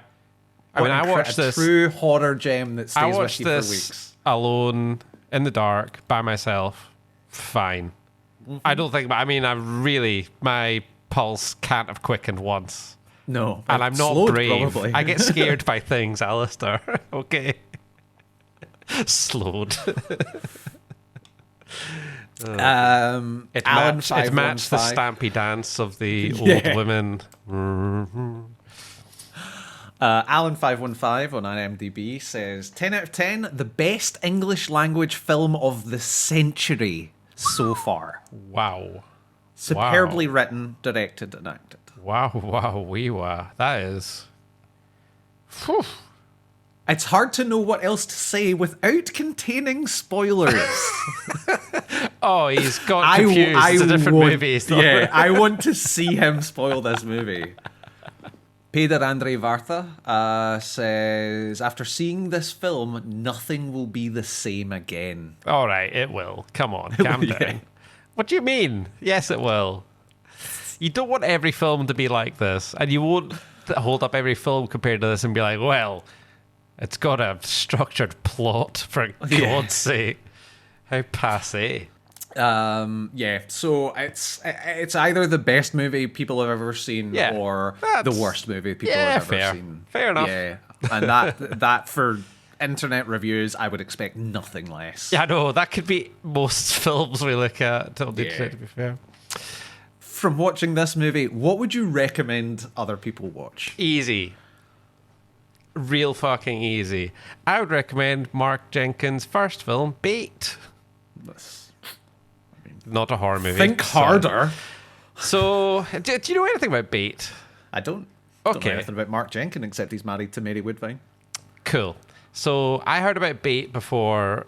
I mean, I watched this. A true horror gem that stays with you for weeks. Alone, in the dark, by myself. Fine. Mm-hmm. I don't think, my pulse can't have quickened once. No. And I'm not slowed, brave. Probably. I get scared by things, Alistair. Okay. Slowed. It matched the stampy dance of the old women. Alan 515 on IMDb says 10 out of 10, the best English language film of the century so far. Wow. Superbly written, directed, and acted. Wow. That is. Whew. It's hard to know what else to say without containing spoilers. Oh, he's got confused. It's a different movie. Yeah, I want to see him spoil this movie. Peder Andre Vartha says, after seeing this film, nothing will be the same again. All right, it will. Come on, calm down. What do you mean? Yes, it will. You don't want every film to be like this, and you won't hold up every film compared to this and be like, well, it's got a structured plot, for God's sake. How passé. So it's either the best movie people have ever seen or the worst movie people have ever seen. Fair enough. Yeah, and that for internet reviews, I would expect nothing less. Yeah, no, that could be most films we look at on the internet, to be fair. From watching this movie, what would you recommend other people watch? Easy. Real fucking easy. I would recommend Mark Jenkins' first film, Bait. Not a horror movie. Think harder. So, do you know anything about Bait? I don't. Okay. Don't know anything about Mark Jenkin except he's married to Mary Woodvine. Cool. So I heard about Bait before.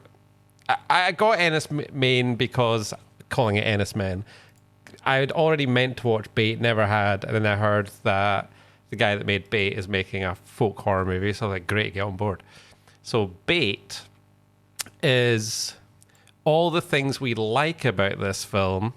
I got Enys Men because calling it Enys Men. I had already meant to watch Bait, never had, and then I heard that the guy that made Bait is making a folk horror movie, so I was like, great, get on board. So Bait is all the things we like about this film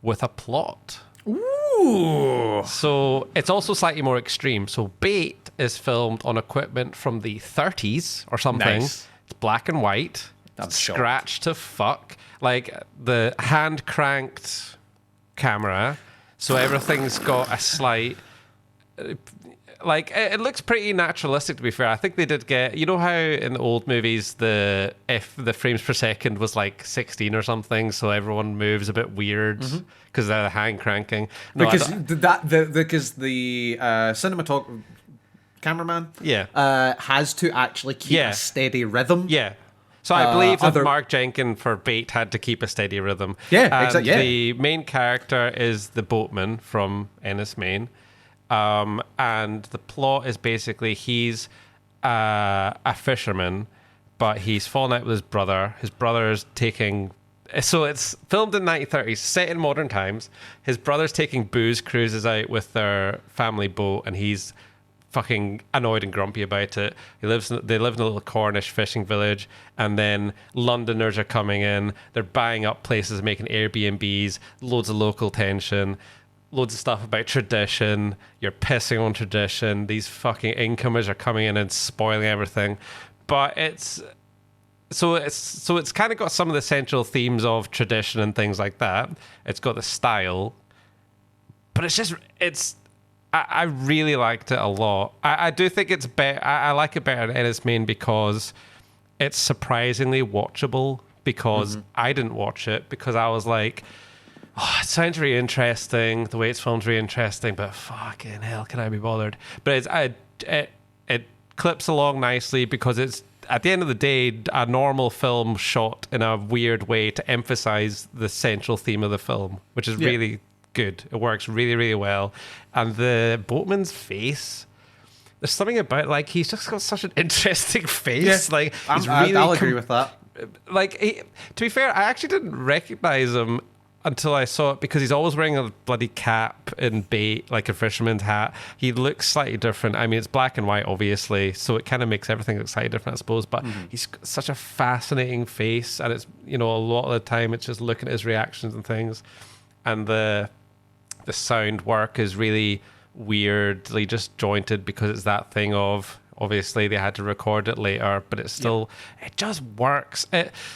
with a plot. Ooh. So it's also slightly more extreme. So Bait is filmed on equipment from the 30s or something. Nice. It's black and white. I'm It's shocked. scratched to fuck. Like the hand cranked camera. So everything's got a slight... Like, it looks pretty naturalistic, to be fair. I think they did get... You know how in the old movies, the frames per second was like 16 or something, so everyone moves a bit weird because they're hand cranking. No, Because the cinematographer cameraman has to actually keep a steady rhythm. Yeah. So I believe that other- Mark Jenkin for Bait had to keep a steady rhythm. Yeah, And exactly. Yeah. The main character is the boatman from Enys Men. And the plot is basically he's a fisherman, but he's fallen out with his brother. His brother's taking... So it's filmed in 1930s, set in modern times. His brother's taking booze cruises out with their family boat, and he's fucking annoyed and grumpy about it. They live in a little Cornish fishing village, and then Londoners are coming in. They're buying up places, making Airbnbs, loads of local tension. Loads of stuff about tradition. You're pissing on tradition. These fucking incomers are coming in and spoiling everything. But it's kind of got some of the central themes of tradition and things like that. It's got the style, but I really liked it a lot. I do think it's better. I like it better than Enys Men because it's surprisingly watchable. Because I didn't watch it because I was like, oh, it sounds really interesting. The way it's filmed really interesting, but fucking hell, can I be bothered? But it clips along nicely because it's, at the end of the day, a normal film shot in a weird way to emphasize the central theme of the film, which is really good. It works really, really well. And the boatman's face, there's something about, like, he's just got such an interesting face. Like, I'll agree with that. Like, to be fair, I actually didn't recognize him until I saw it because he's always wearing a bloody cap and Bait, like a fisherman's hat. He looks slightly different. I mean, it's black and white, obviously, so it kind of makes everything look slightly different, I suppose. But he's got such a fascinating face, and it's, you know, a lot of the time it's just looking at his reactions and things. And the sound work is really weirdly just jointed because it's that thing of, obviously they had to record it later, but it's still, it just works.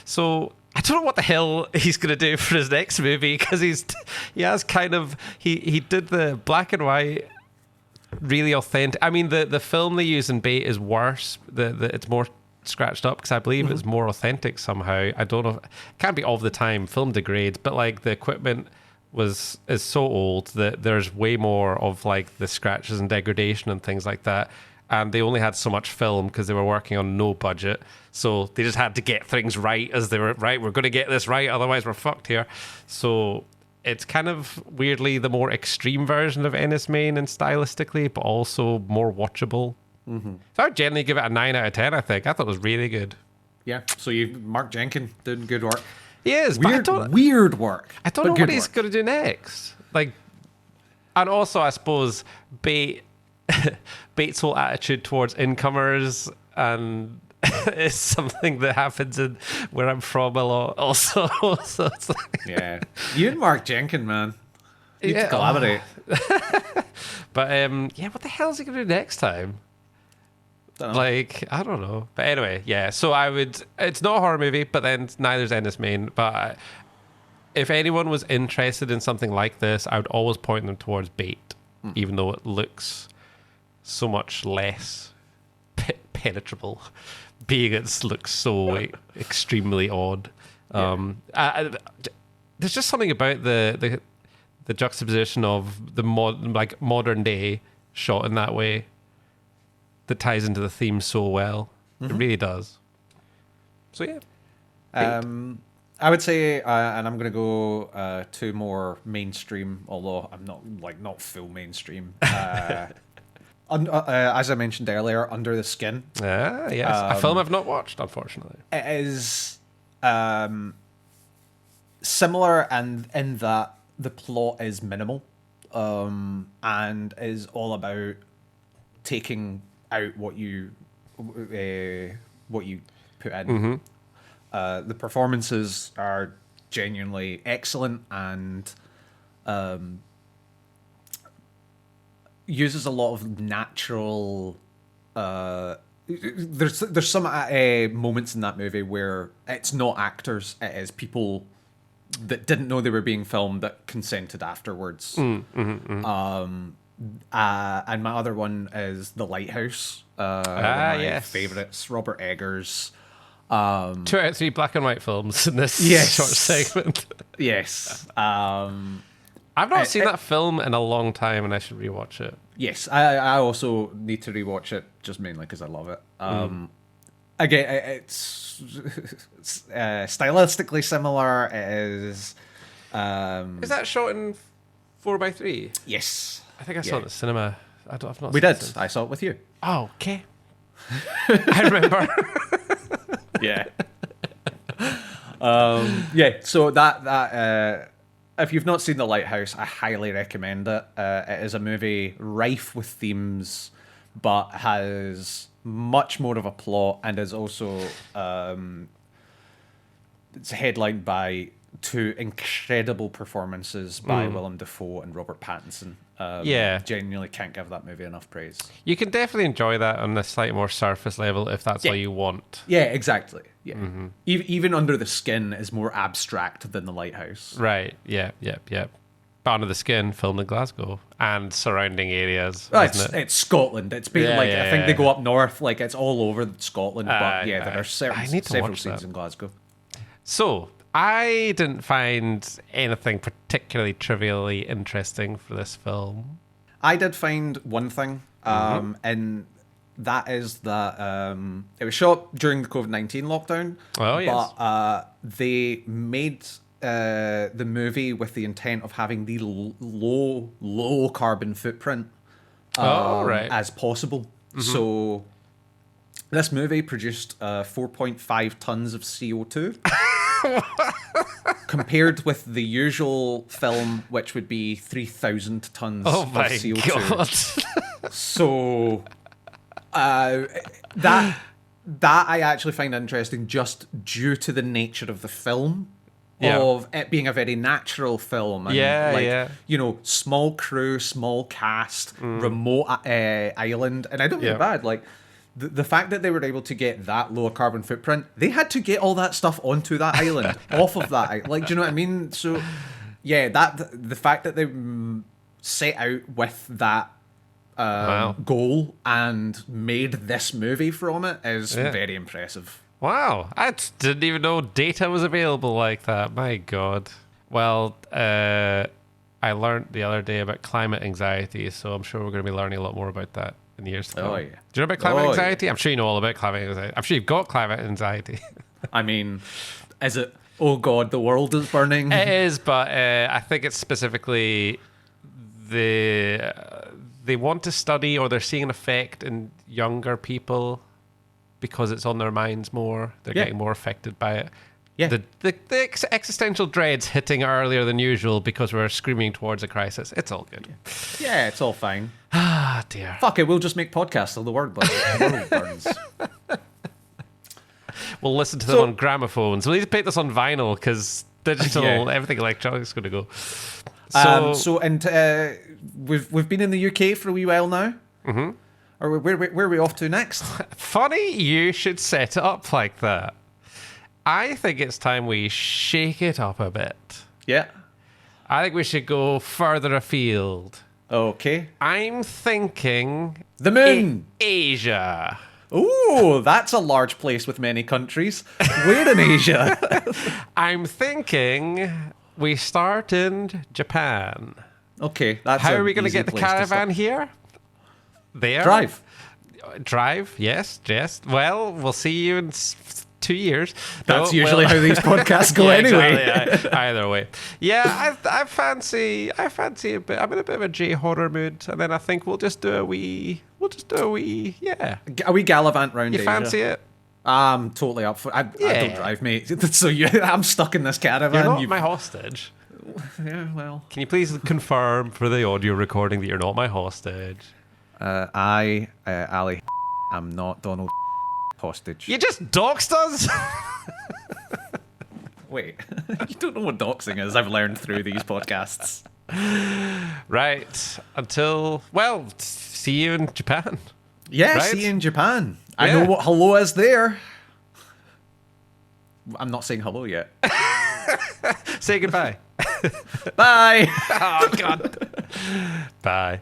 So I don't know what the hell he's going to do for his next movie because he did the black and white really authentic. I mean, the film they use in Bait is worse. It's more scratched up because I believe it's more authentic somehow. I don't know. It can't be all the time. Film degrades, but like the equipment is so old that there's way more of like the scratches and degradation and things like that. And they only had so much film because they were working on no budget. So they just had to get things right as they were, right, we're going to get this right, otherwise we're fucked here. So it's kind of weirdly the more extreme version of Enys Men and stylistically, but also more watchable. So I would generally give it a 9 out of 10, I think. I thought it was really good. Yeah, so Mark Jenkin doing good work. He is, Weird work. I don't know what he's going to do next. Like, and also I suppose Bait's whole attitude towards incomers and is something that happens in where I'm from a lot also. So it's like, you and Mark Jenkin, man, you need to collaborate. But what the hell is he gonna do next time? Like, I don't know. But anyway, so it's not a horror movie, but then neither's Enys Men. But if anyone was interested in something like this, I would always point them towards Bait, even though it looks so much less penetrable, being it looks so extremely odd. There's just something about the juxtaposition of the modern day shot in that way that ties into the theme so well. It really does. So I would say, and I'm going to go to more mainstream, although I'm not full mainstream. as I mentioned earlier, Under the Skin. Ah, yes. A film I've not watched, unfortunately. It is similar and in that the plot is minimal and is all about taking out what you put in. Mm-hmm. The performances are genuinely excellent and uses a lot of natural. There's some moments in that movie where it's not actors; it is people that didn't know they were being filmed that consented afterwards. And my other one is The Lighthouse. One of my favorites, Robert Eggers. 2 out of 3 black and white films in this short segment. Yes. I've not seen that film in a long time, and I should rewatch it. Yes, I also need to rewatch it, just mainly because I love it. Again, it's stylistically similar. It is. Is that shot in 4:3? Yes. I think I saw it at the cinema. I've not. We seen did. I saw it with you. Oh, okay. I remember. Yeah. So that if you've not seen The Lighthouse, I highly recommend it. It is a movie rife with themes, but has much more of a plot and is also it's headlined by 2 incredible performances by Willem Dafoe and Robert Pattinson. Genuinely can't give that movie enough praise. You can definitely enjoy that on a slightly more surface level if that's all you want. Yeah, exactly. Yeah. Even Under the Skin is more abstract than The Lighthouse. Right. Yeah. But Under the Skin, filmed in Glasgow and surrounding areas. It's Scotland. It's been I think they go up north. Like it's all over Scotland. But there are several scenes in Glasgow. So I didn't find anything particularly trivially interesting for this film. I did find one thing, and that is that it was shot during the COVID-19 lockdown. Oh, yes. But they made the movie with the intent of having the low carbon footprint as possible. So this movie produced 4.5 tons of CO2. Compared with the usual film, which would be 3,000 tons of CO2. God. So that I actually find interesting just due to the nature of the film. Of it being a very natural film. And small crew, small cast, remote island. And I don't mean bad, like the fact that they were able to get that low carbon footprint, they had to get all that stuff onto that island, off of that. Like, do you know what I mean? So, the fact that they set out with that goal and made this movie from it is very impressive. Wow, I didn't even know data was available like that. My God. Well, I learned the other day about climate anxiety, so I'm sure we're going to be learning a lot more about that in years to come. Oh, yeah. Do you know about climate anxiety? Yeah. I'm sure you know all about climate anxiety. I'm sure you've got climate anxiety. I mean, is it, oh God, the world is burning? It is, but I think it's specifically they want to study, or they're seeing an effect in younger people because it's on their minds more. They're getting more affected by it. Yeah. The existential dread's hitting earlier than usual because we're screaming towards a crisis. It's all good. Yeah, it's all fine. Ah, dear. Fuck it, we'll just make podcasts till the world burns. We'll listen to them on gramophones. We'll need to put this on vinyl because digital, everything electronic is going to go. We've been in the UK for a wee while now. Mm-hmm. Or where are we off to next? Funny you should set it up like that. I think it's time we shake it up a bit. Yeah. I think we should go further afield. Okay. I'm thinking... the moon! Asia. Ooh, that's a large place with many countries. Where in Asia? I'm thinking we start in Japan. Okay, that's how are we going to get the caravan here? There? Drive, yes. Well, we'll see you in 2 years. That's usually how these podcasts go anyway. Exactly, Either way. Yeah, I fancy a bit. I'm in a bit of a J-horror mood, and then I think we'll just do a wee, yeah. A wee gallivant round You Asia. fancy it? I'm totally up for it. I don't drive, mate. So I'm stuck in this caravan. You're not my hostage. Yeah, well. Can you please confirm for the audio recording that you're not my hostage? Ali, I'm not Donald hostage. You just doxed us? Wait, you don't know what doxing is. I've learned through these podcasts. Right. Until, well, see you in Japan. Yeah, right? see you in Japan. I know what hello is there. I'm not saying hello yet. Say goodbye. Bye. Oh, God. Bye.